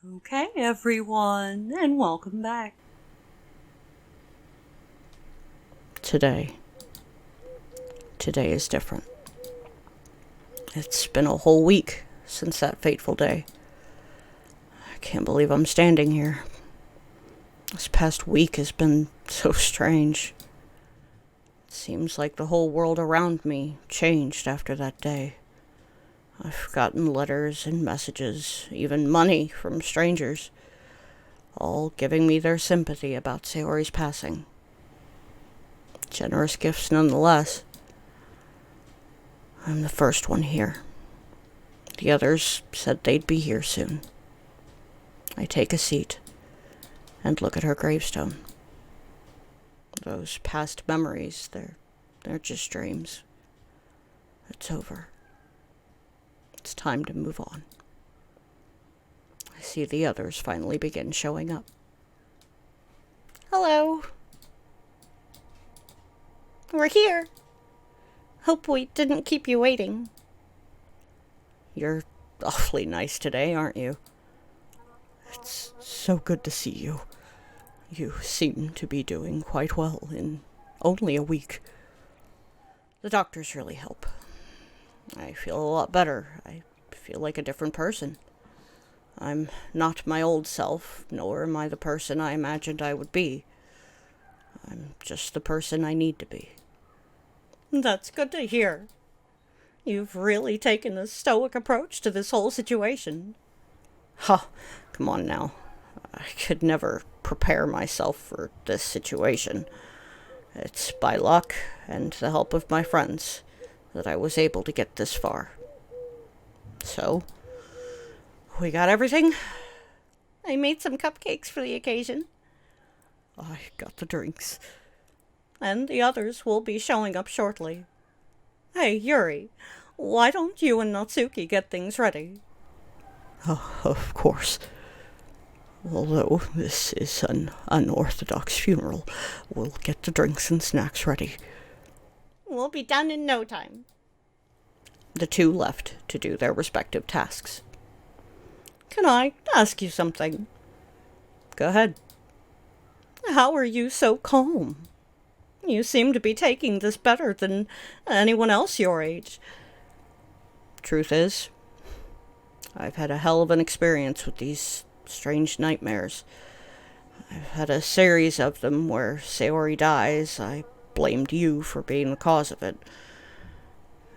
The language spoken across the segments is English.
Okay, everyone, and welcome back. Today is different. It's been a whole week since that fateful day. I can't believe I'm standing here. This past week has been so strange. It seems like the whole world around me changed after that day. I've gotten letters and messages, even money from strangers, all giving me their sympathy about Sayori's passing. Generous gifts nonetheless. I'm the first one here. The others said they'd be here soon. I take a seat and look at her gravestone. Those past memories, they're just dreams. It's over. It's time to move on. I see the others finally begin showing up. Hello. We're here. Hope we didn't keep you waiting. You're awfully nice today, aren't you? It's so good to see you. You seem to be doing quite well in only a week. The doctors really help. I feel a lot better. I feel like a different person. I'm not my old self, nor am I the person I imagined I would be. I'm just the person I need to be. That's good to hear. You've really taken a stoic approach to this whole situation. Ha, come on now. I could never prepare myself for this situation. It's by luck and the help of my friends that I was able to get this far. So, we got everything? I made some cupcakes for the occasion. I got the drinks. And the others will be showing up shortly. Hey, Yuri, why don't you and Natsuki get things ready? Of course. Although this is an unorthodox funeral, we'll get the drinks and snacks ready. We'll be done in no time. The two left to do their respective tasks. Can I ask you something? Go ahead. How are you so calm? You seem to be taking this better than anyone else your age. Truth is, I've had a hell of an experience with these strange nightmares. I've had a series of them where Sayori dies. I blamed you for being the cause of it.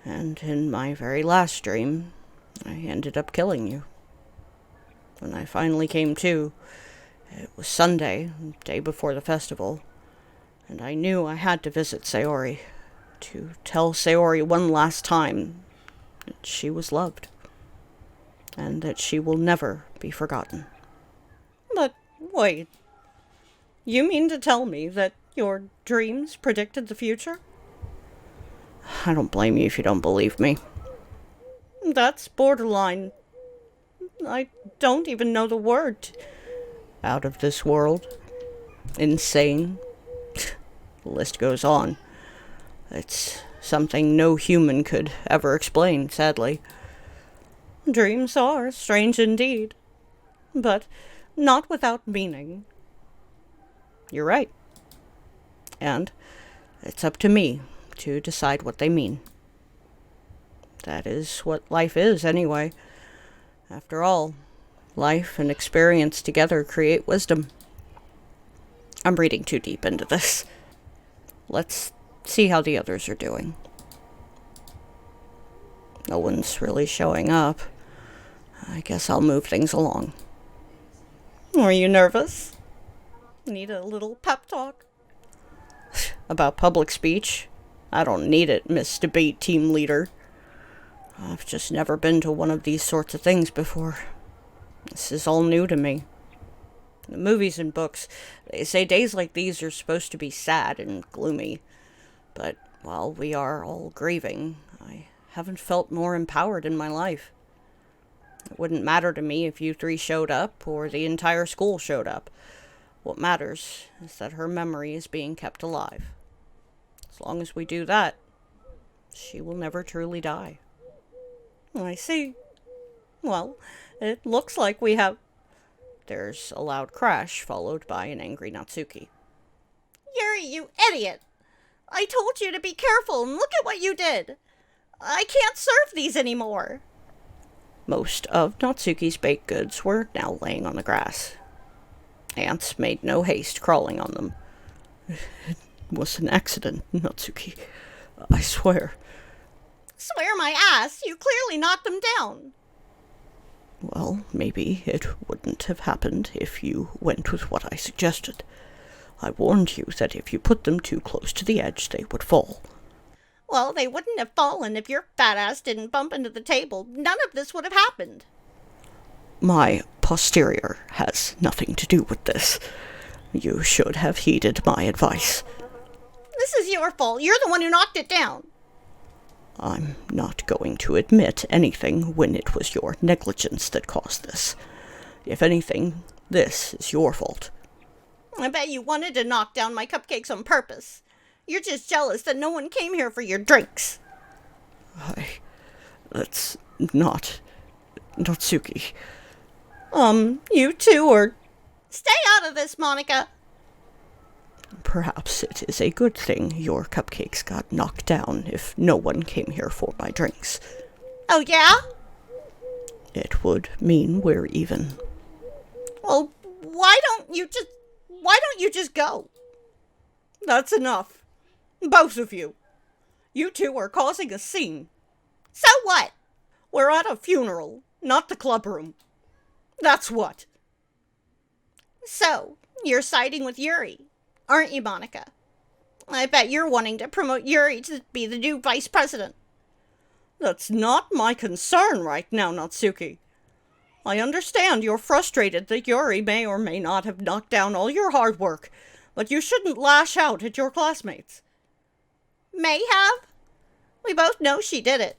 And in my very last dream, I ended up killing you. When I finally came to, it was Sunday, the day before the festival, and I knew I had to visit Sayori, to tell Sayori one last time that she was loved, and that she will never be forgotten. But wait, you mean to tell me that your dreams predicted the future? I don't blame you if you don't believe me. That's borderline. I don't even know the word. Out of this world. Insane. The list goes on. It's something no human could ever explain, sadly. Dreams are strange indeed, but not without meaning. You're right. And it's up to me to decide what they mean. That is what life is, anyway. After all, life and experience together create wisdom. I'm reading too deep into this. Let's see how the others are doing. No one's really showing up. I guess I'll move things along. Are you nervous? Need a little pep talk? About public speech? I don't need it, Miss Debate Team Leader. I've just never been to one of these sorts of things before. This is all new to me. The movies and books, they say days like these are supposed to be sad and gloomy. But while we are all grieving, I haven't felt more empowered in my life. It wouldn't matter to me if you three showed up or the entire school showed up. What matters is that her memory is being kept alive. As long as we do that, she will never truly die. I see. Well, it looks like we have... There's a loud crash, followed by an angry Natsuki. Yuri, you idiot! I told you to be careful, and look at what you did! I can't serve these anymore! Most of Natsuki's baked goods were now laying on the grass. Ants made no haste crawling on them. It was an accident, Natsuki. I swear. Swear my ass, you clearly knocked them down. Well, maybe it wouldn't have happened if you went with what I suggested. I warned you that if you put them too close to the edge, they would fall. Well, they wouldn't have fallen if your fat ass didn't bump into the table. None of this would have happened. My posterior has nothing to do with this. You should have heeded my advice. This is your fault. You're the one who knocked it down. I'm not going to admit anything when it was your negligence that caused this. If anything, this is your fault. I bet you wanted to knock down my cupcakes on purpose. You're just jealous that no one came here for your drinks. That's not... Natsuki. You two are... Stay out of this, Monica! Perhaps it is a good thing your cupcakes got knocked down if no one came here for my drinks. Oh, yeah? It would mean we're even. Well, why don't you just go? That's enough. Both of you. You two are causing a scene. So what? We're at a funeral, not the clubroom. That's what. So, you're siding with Yuri, aren't you, Monica? I bet you're wanting to promote Yuri to be the new vice president. That's not my concern right now, Natsuki. I understand you're frustrated that Yuri may or may not have knocked down all your hard work, but you shouldn't lash out at your classmates. May have? We both know she did it.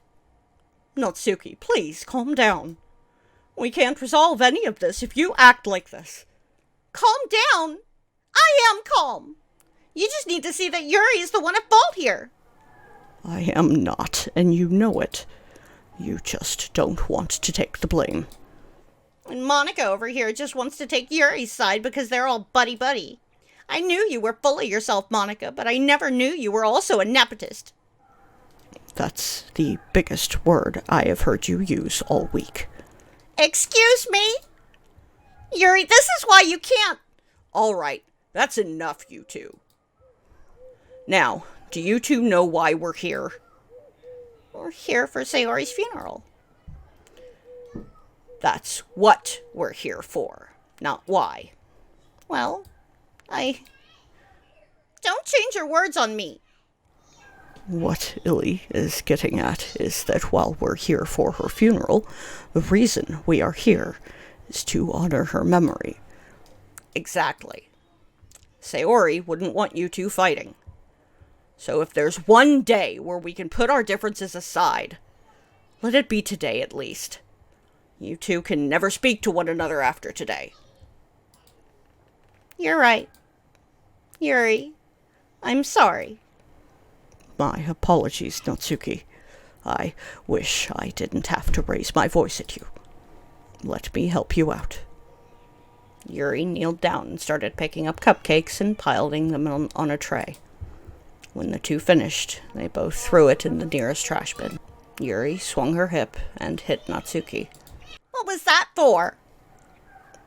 Natsuki, please calm down. We can't resolve any of this if you act like this. Calm down? I am calm. You just need to see that Yuri is the one at fault here. I am not, and you know it. You just don't want to take the blame. And Monica over here just wants to take Yuri's side because they're all buddy-buddy. I knew you were full of yourself, Monica, but I never knew you were also a nepotist. That's the biggest word I have heard you use all week. Excuse me? Yuri, this is why you can't... All right, that's enough, you two. Now, do you two know why we're here? We're here for Sayori's funeral. That's what we're here for, not why. Well, Don't change your words on me. What Illy is getting at is that while we're here for her funeral, the reason we are here is to honor her memory. Exactly. Sayori wouldn't want you two fighting. So if there's one day where we can put our differences aside, let it be today at least. You two can never speak to one another after today. You're right. Yuri, I'm sorry. My apologies, Natsuki. I wish I didn't have to raise my voice at you. Let me help you out. Yuri kneeled down and started picking up cupcakes and piling them on a tray. When the two finished, they both threw it in the nearest trash bin. Yuri swung her hip and hit Natsuki. What was that for?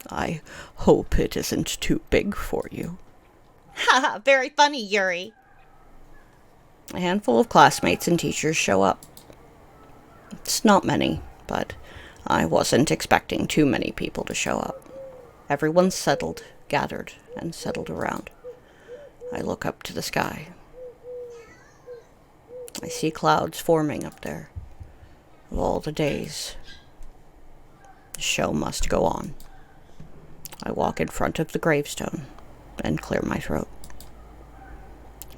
I hope it isn't too big for you. Haha, very funny, Yuri. A handful of classmates and teachers show up. It's not many, but I wasn't expecting too many people to show up. Everyone's gathered, and settled around. I look up to the sky. I see clouds forming up there. Of all the days, the show must go on. I walk in front of the gravestone and clear my throat.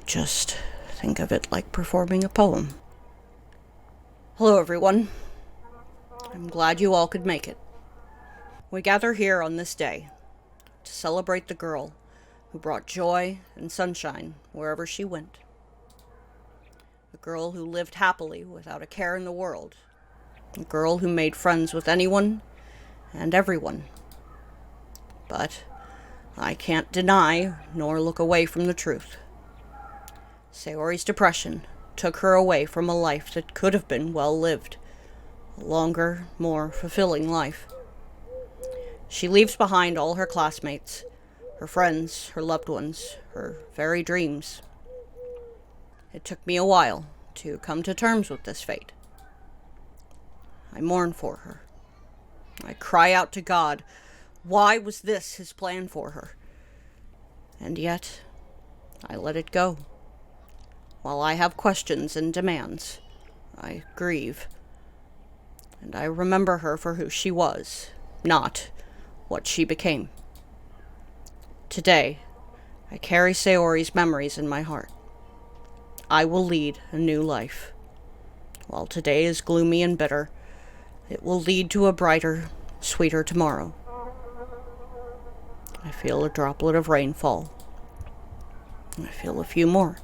Just think of it like performing a poem. Hello, everyone. I'm glad you all could make it. We gather here on this day to celebrate the girl who brought joy and sunshine wherever she went. A girl who lived happily without a care in the world. A girl who made friends with anyone and everyone. but I can't deny nor look away from the truth. Sayori's depression took her away from a life that could have been well lived, a longer, more fulfilling life. She leaves behind all her classmates, her friends, her loved ones, her very dreams. It took me a while to come to terms with this fate. I mourn for her. I cry out to God, why was this his plan for her? And yet, I let it go. While I have questions and demands, I grieve. And I remember her for who she was, not what she became. Today, I carry Sayori's memories in my heart. I will lead a new life. While today is gloomy and bitter, it will lead to a brighter, sweeter tomorrow. I feel a droplet of rain fall. I feel a few more.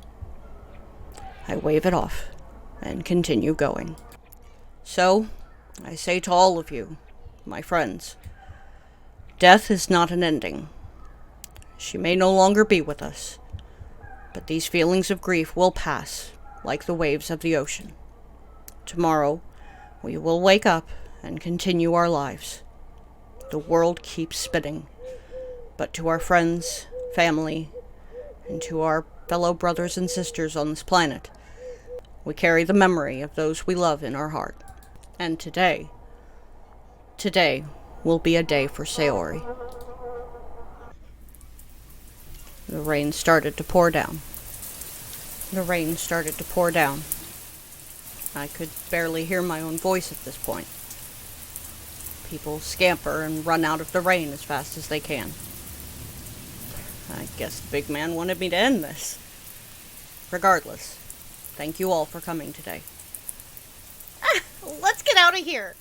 I wave it off and continue going. So, I say to all of you, my friends, death is not an ending. She may no longer be with us, but these feelings of grief will pass like the waves of the ocean. Tomorrow, we will wake up and continue our lives. The world keeps spinning, but to our friends, family, and to our fellow brothers and sisters on this planet, we carry the memory of those we love in our heart. And today will be a day for Sayori. The rain started to pour down. I could barely hear my own voice at this point. People scamper and run out of the rain as fast as they can. I guess the big man wanted me to end this. Regardless, thank you all for coming today. Let's get out of here.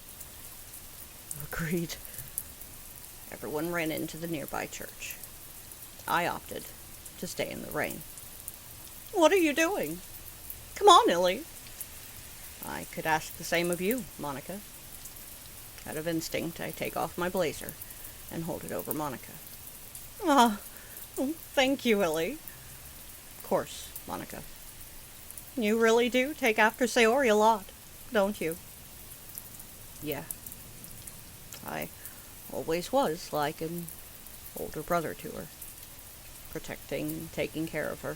Agreed. Everyone ran into the nearby church. I opted to stay in the rain. What are you doing? Come on, Illy. I could ask the same of you, Monica. Out of instinct, I take off my blazer and hold it over Monica. Ah, thank you, Illy. Of course, Monica. You really do take after Sayori a lot, don't you? Yeah. I always was like an older brother to her, protecting and taking care of her.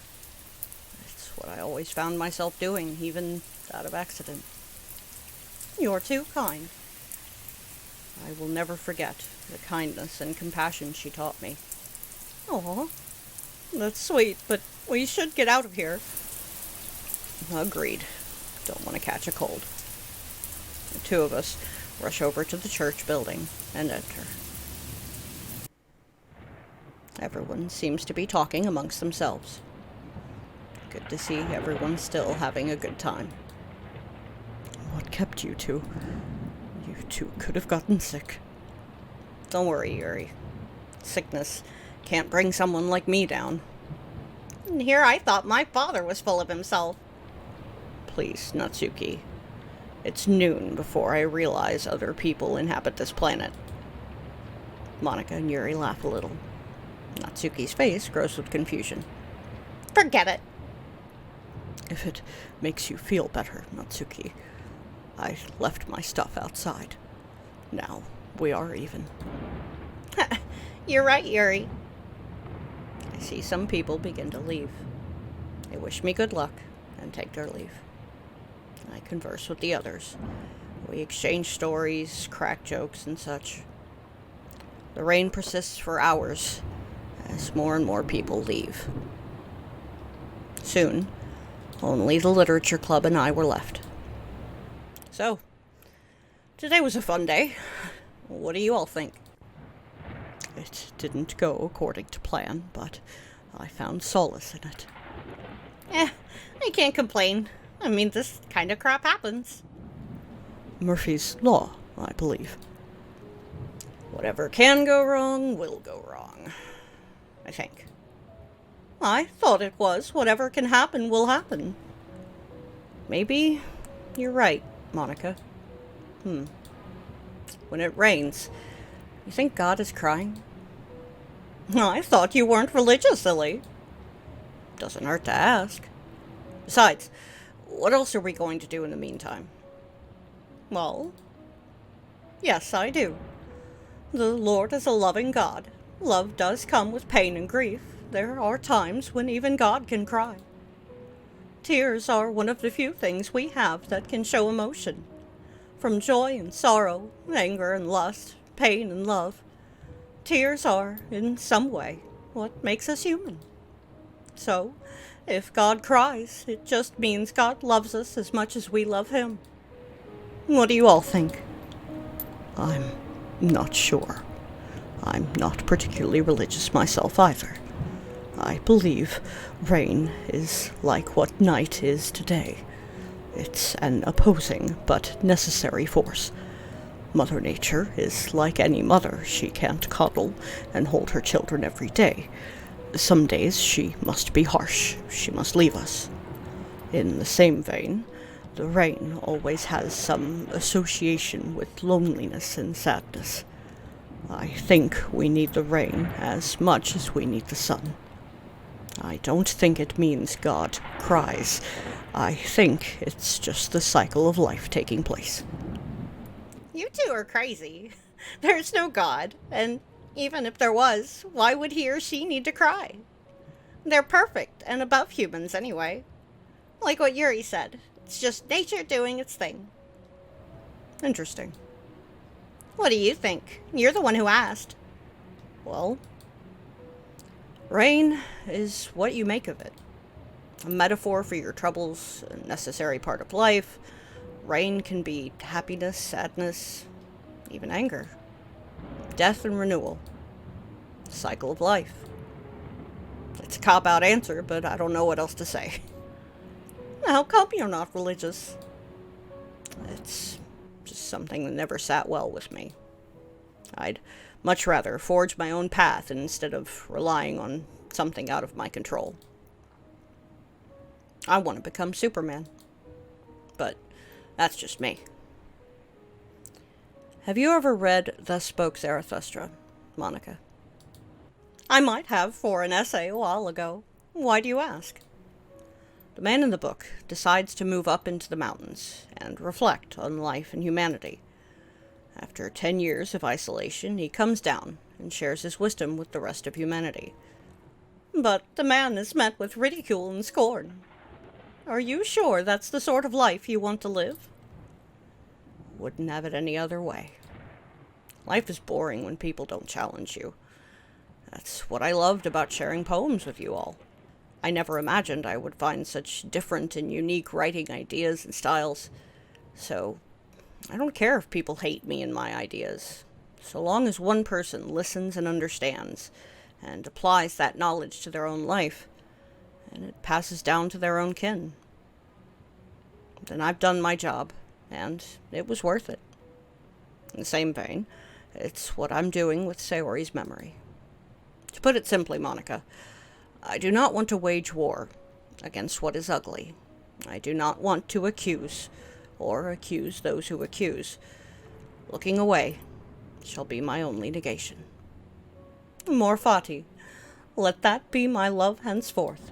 It's what I always found myself doing, even out of accident. You're too kind. I will never forget the kindness and compassion she taught me. Aw, that's sweet, but we should get out of here. Agreed. Don't want to catch a cold. The two of us rush over to the church building and enter. Everyone seems to be talking amongst themselves. Good to see everyone still having a good time. What kept you two? You two could have gotten sick. Don't worry, Yuri. Sickness can't bring someone like me down. And here I thought my father was full of himself. Please, Natsuki. It's noon before I realize other people inhabit this planet. Monica and Yuri laugh a little. Natsuki's face grows with confusion. Forget it. If it makes you feel better, Natsuki, I left my stuff outside. Now we are even. You're right, Yuri. I see some people begin to leave. They wish me good luck and take their leave. I converse with the others. We exchange stories, crack jokes, and such. The rain persists for hours as more and more people leave. Soon, only the literature club and I were left. So, today was a fun day. What do you all think? It didn't go according to plan, but I found solace in it. I can't complain. I mean, this kind of crap happens. Murphy's Law, I believe. Whatever can go wrong will go wrong, I think. I thought it was. Whatever can happen will happen. Maybe you're right, Monica. When it rains, you think God is crying? I thought you weren't religious, silly. Doesn't hurt to ask. Besides, what else are we going to do in the meantime? Well, yes, I do. The Lord is a loving God. Love does come with pain and grief. There are times when even God can cry. Tears are one of the few things we have that can show emotion. From joy and sorrow, anger and lust, pain and love. Tears are, in some way, what makes us human. So, if God cries, it just means God loves us as much as we love Him. What do you all think? I'm not sure. I'm not particularly religious myself either. I believe rain is like what night is today. It's an opposing but necessary force. Mother Nature is like any mother. She can't cuddle and hold her children every day. Some days she must be harsh. She must leave us. In the same vein, the rain always has some association with loneliness and sadness. I think we need the rain as much as we need the sun. I don't think it means God cries. I think it's just the cycle of life taking place. You two are crazy. There's no God, and even if there was, why would he or she need to cry? They're perfect and above humans anyway. Like what Yuri said, it's just nature doing its thing. Interesting. What do you think? You're the one who asked. Well, rain is what you make of it. A metaphor for your troubles, a necessary part of life. Rain can be happiness, sadness, even anger. Death and renewal. Cycle of life. It's a cop-out answer, but I don't know what else to say. How come you're not religious? It's just something that never sat well with me. I'd much rather forge my own path instead of relying on something out of my control. I want to become Superman. But that's just me. Have you ever read Thus Spoke Zarathustra, Monica? I might have for an essay a while ago. Why do you ask? The man in the book decides to move up into the mountains and reflect on life and humanity. After 10 years of isolation, he comes down and shares his wisdom with the rest of humanity. But the man is met with ridicule and scorn. Are you sure that's the sort of life you want to live? Wouldn't have it any other way. Life is boring when people don't challenge you. That's what I loved about sharing poems with you all. I never imagined I would find such different and unique writing ideas and styles. So, I don't care if people hate me and my ideas. So long as one person listens and understands, and applies that knowledge to their own life, and it passes down to their own kin. Then I've done my job, and it was worth it. In the same vein, it's what I'm doing with Sayori's memory. To put it simply, Monica, I do not want to wage war against what is ugly. I do not want to accuse, or accuse those who accuse. Looking away shall be my only negation. Amor Fati, let that be my love henceforth.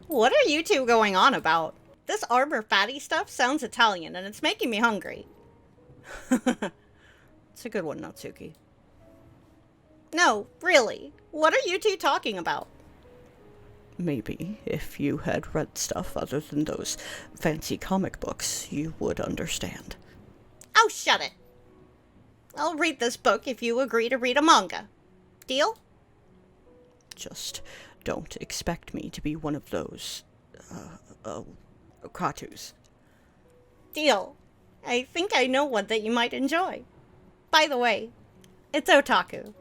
What are you two going on about? This Amor Fati stuff sounds Italian, and it's making me hungry. It's a good one, Natsuki. No, really. What are you two talking about? Maybe if you had read stuff other than those fancy comic books, you would understand. Oh, shut it. I'll read this book if you agree to read a manga. Deal? Just don't expect me to be one of those, Kratus. Deal. I think I know one that you might enjoy. By the way, it's otaku.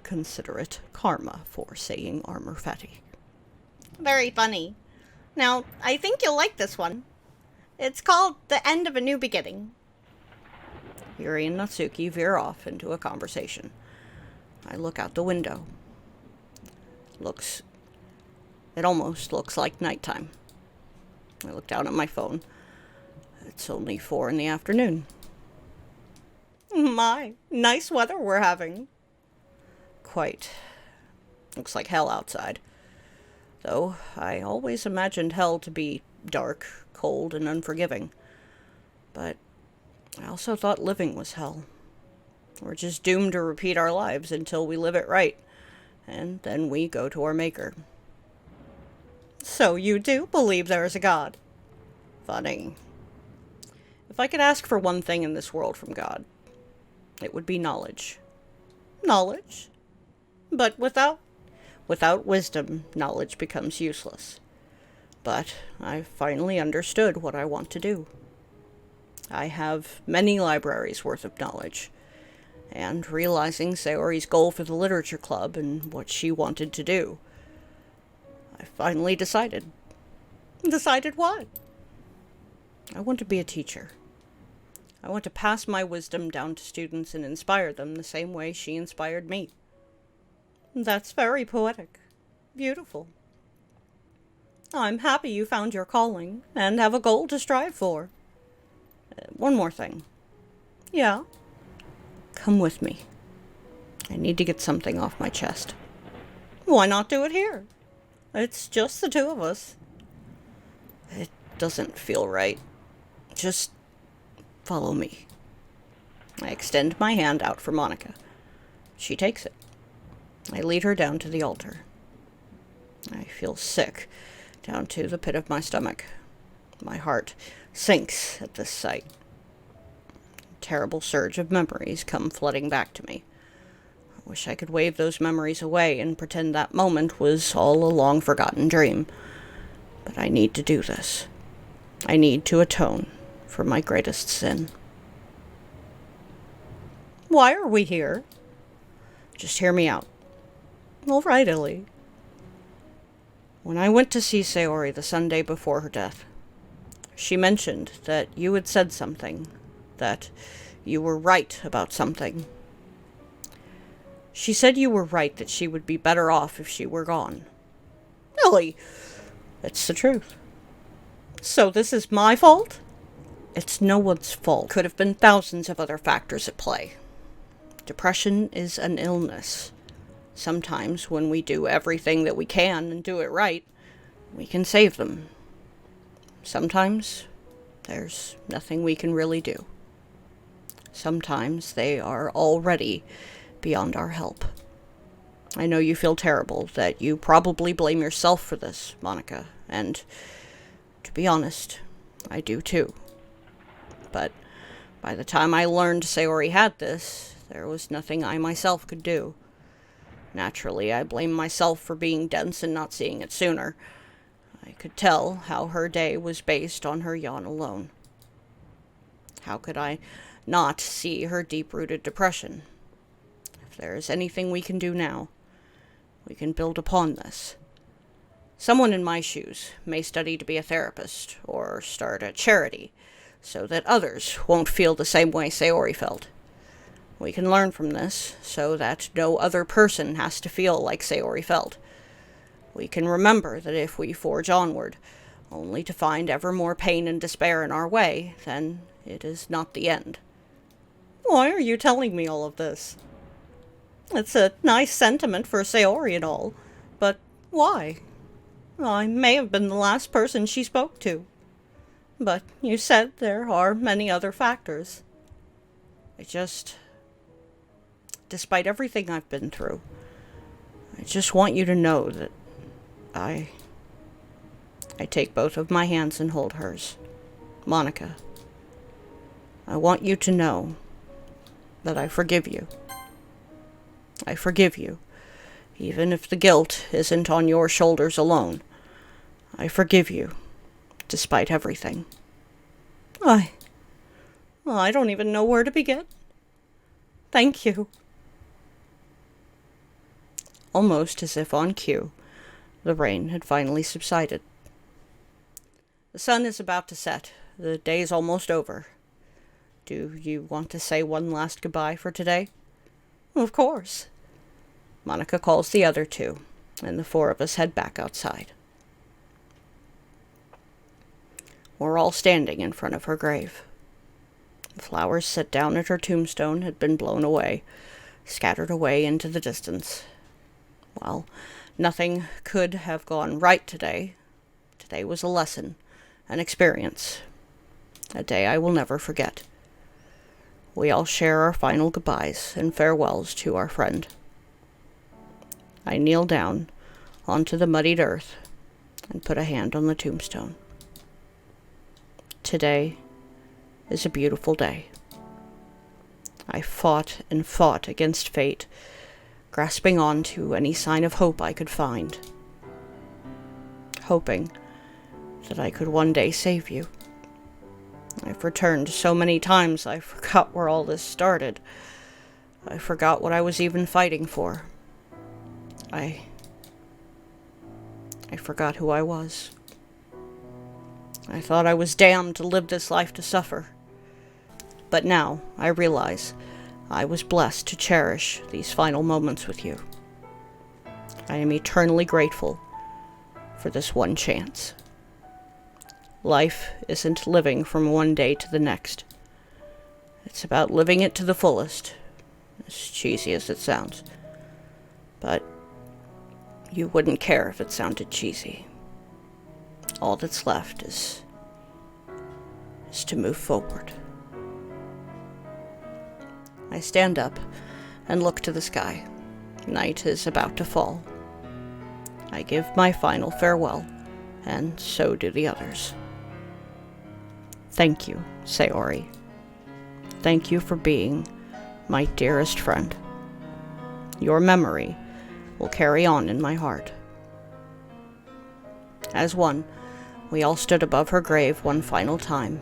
Consider it karma for saying Amor Fati. Very funny. Now, I think you'll like this one. It's called The End of a New Beginning. Yuri and Natsuki veer off into a conversation. I look out the window. It almost looks like nighttime. I look down at my phone. It's only 4 in the afternoon. My, nice weather we're having. quite. Looks like hell outside. Though I always imagined hell to be dark, cold, and unforgiving. But I also thought living was hell. We're just doomed to repeat our lives until we live it right, and then we go to our Maker. So you do believe there is a God? Funny. If I could ask for one thing in this world from God, it would be knowledge. Knowledge? But Without wisdom, knowledge becomes useless. But I've finally understood what I want to do. I have many libraries worth of knowledge, and realizing Sayori's goal for the literature club and what she wanted to do, I finally decided. Decided what? I want to be a teacher. I want to pass my wisdom down to students and inspire them the same way she inspired me. That's very poetic. Beautiful. I'm happy you found your calling and have a goal to strive for. One more thing. Yeah? Come with me. I need to get something off my chest. Why not do it here? It's just the two of us. It doesn't feel right. Just follow me. I extend my hand out for Monica. She takes it. I lead her down to the altar. I feel sick down to the pit of my stomach. My heart sinks at this sight. A terrible surge of memories come flooding back to me. I wish I could wave those memories away and pretend that moment was all a long-forgotten dream. But I need to do this. I need to atone for my greatest sin. Why are we here? Just hear me out. All right, Ellie. When I went to see Sayori the Sunday before her death, she mentioned that you had said something, that you were right about something. She said you were right that she would be better off if she were gone. Ellie, It's the truth. so this is my fault? It's no one's fault. Could have been thousands of other factors at play. Depression is an illness. Sometimes when we do everything that we can and do it right, we can save them. Sometimes there's nothing we can really do. Sometimes they are already beyond our help. I know you feel terrible, that you probably blame yourself for this, Monica, and to be honest, I do too. But by the time I learned Sayori had this, there was nothing I myself could do. Naturally, I blame myself for being dense and not seeing it sooner. I could tell how her day was based on her yawn alone. How could I not see her deep-rooted depression? If there is anything we can do now, we can build upon this. Someone in my shoes may study to be a therapist or start a charity so that others won't feel the same way Sayori felt. We can learn from this so that no other person has to feel like Sayori felt. We can remember that if we forge onward, only to find ever more pain and despair in our way, then it is not the end. Why are you telling me all of this? It's a nice sentiment for Sayori and all, but why? I may have been the last person she spoke to. But you said there are many other factors. Despite everything I've been through, I just want you to know that I take both of my hands and hold hers. Monica, I want you to know that I forgive you. I forgive you, even if the guilt isn't on your shoulders alone. I forgive you, despite everything. I don't even know where to begin. Thank you. Almost as if on cue, the rain had finally subsided. The sun is about to set. The day's almost over. Do you want to say one last goodbye for today? Of course. Monica calls the other two, and the four of us head back outside. We're all standing in front of her grave. The flowers set down at her tombstone had been blown away, scattered away into the distance. Well, nothing could have gone right today. Today was a lesson, an experience, a day I will never forget. We all share our final goodbyes and farewells to our friend. I kneel down onto the muddied earth and put a hand on the tombstone. Today is a beautiful day. I fought and fought against fate, grasping on to any sign of hope I could find, hoping that I could one day save you. I've returned so many times I forgot where all this started. I forgot what I was even fighting for. I forgot who I was. I thought I was damned to live this life to suffer. But now I realize I was blessed to cherish these final moments with you. I am eternally grateful for this one chance. Life isn't living from one day to the next. It's about living it to the fullest, as cheesy as it sounds. But you wouldn't care if it sounded cheesy. All that's left is to move forward. I stand up and look to the sky. Night is about to fall. I give my final farewell, and so do the others. Thank you, Sayori. Thank you for being my dearest friend. Your memory will carry on in my heart. As one, we all stood above her grave one final time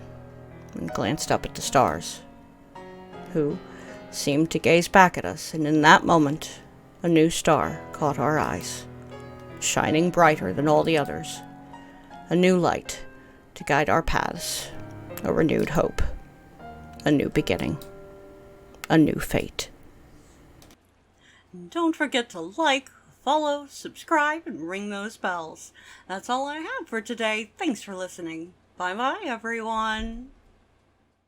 and glanced up at the stars, who seemed to gaze back at us, and in that moment, a new star caught our eyes, shining brighter than all the others, a new light to guide our paths, a renewed hope, a new beginning, a new fate. Don't forget to like, follow, subscribe, and ring those bells. That's all I have for today. Thanks for listening. Bye-bye, everyone.